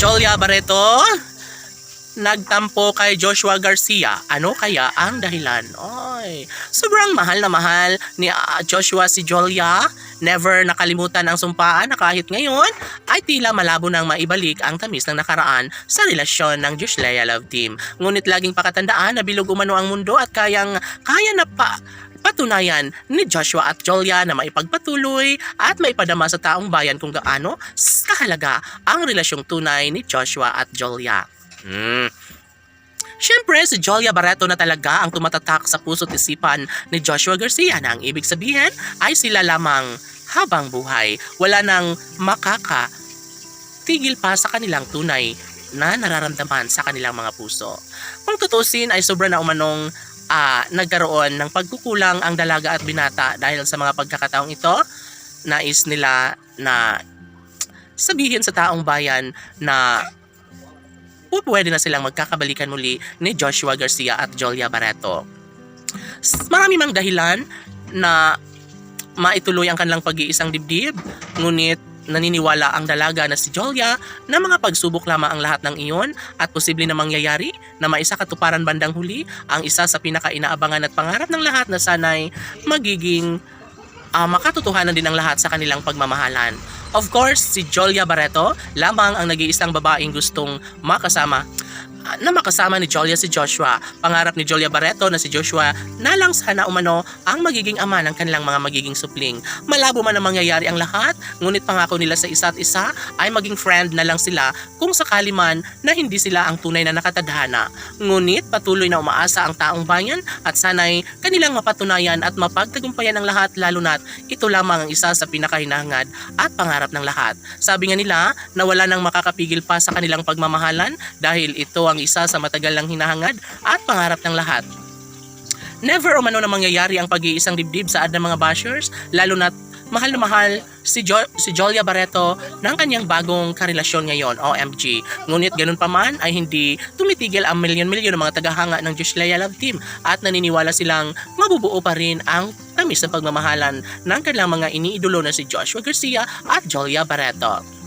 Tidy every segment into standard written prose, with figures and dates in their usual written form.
Jolia Barreto nagtampo kay Joshua Garcia. Ano kaya ang dahilan? Oy, sobrang mahal na mahal ni Joshua si Jolia. Never nakalimutan ang sumpaan na kahit ngayon ay tila malabo nang maibalik ang tamis ng nakaraan sa relasyon ng Joshua Love Team. Ngunit laging pakatandaan na bilog umano ang mundo at kaya na patunayan ni Joshua at Jolia na maipagpatuloy at maipadama sa taong bayan kung gaano kahalaga ang relasyong tunay ni Joshua at Jolia. Siyempre, si Jolia Barreto na talaga ang tumatatak sa puso't isipan ni Joshua Garcia na ang ibig sabihin ay sila lamang habang buhay. Wala nang makakatigil pa sa kanilang tunay na nararamdaman sa kanilang mga puso. Kung tutusin ay sobra na umanong nagkaroon ng pagkukulang ang dalaga at binata dahil sa mga pagkakataong ito. Nais nila na sabihin sa taong bayan na pwede na silang magkakabalikan muli ni Joshua Garcia at Jolia Barreto. Marami mang dahilan na maituloy ang kanilang pag-iisang dibdib, ngunit naniniwala ang dalaga na si Jolia na mga pagsubok lamang ang lahat ng iyon at posible na mangyayari na maisakatuparan bandang huli ang isa sa pinaka-inaabangan at pangarap ng lahat na sana'y magiging makatotohanan din ang lahat sa kanilang pagmamahalan. Of course, si Jolia Barreto lamang ang nag-iisang babaeng gustong makasama ni Jolia si Joshua. Pangarap ni Jolia Barreto na si Joshua na lang sana umano ang magiging ama ng kanilang mga magiging supling. Malabo man ang mangyayari ang lahat, ngunit pangako nila sa isa't isa ay maging friend na lang sila kung sakali man na hindi sila ang tunay na nakatadhana. Ngunit patuloy na umaasa ang taong bayan at sana'y kanilang mapatunayan at mapagtagumpayan ang lahat, lalo na't ito lamang ang isa sa pinakahinahangad at pangarap ng lahat. Sabi nga nila na wala nang makakapigil pa sa kanilang pagmamahalan dahil ito ang isa sa matagal lang hinahangad at pangarap ng lahat. Never umano na mangyayari ang pag-iisang dibdib sa ad ng mga bashers, lalo na't mahal na mahal si Jolia Barreto ng kanyang bagong karelasyon ngayon, OMG. Ngunit ganun pa man ay hindi tumitigil ang milyon-milyon ng mga tagahanga ng Joshua Love Team at naniniwala silang mabubuo pa rin ang tamis na pagmamahalan ng kanilang mga iniidolo na si Joshua Garcia at Jolia Barreto.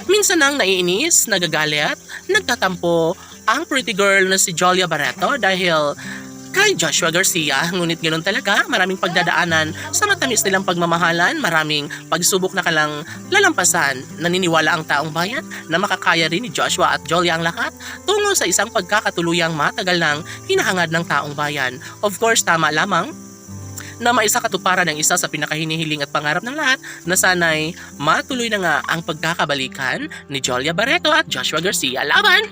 Minsan nang naiinis, nagagalit, nagtatampo ang pretty girl na si Jolia Barreto dahil kay Joshua Garcia. Ngunit ganoon talaga, maraming pagdadaanan sa matamis nilang pagmamahalan, maraming pagsubok na kalang lalampasan. Naniniwala ang taong bayan na makakaya rin ni Joshua at Jolia ang lahat tungo sa isang pagkakatuluyang matagal nang hinahangad ng taong bayan. Of course, tama lamang na maisakatuparan ng isa sa pinakahinihiling at pangarap ng lahat na sana'y matuloy na nga ang pagkakabalikan ni Jolia Barreto at Joshua Garcia. Laban!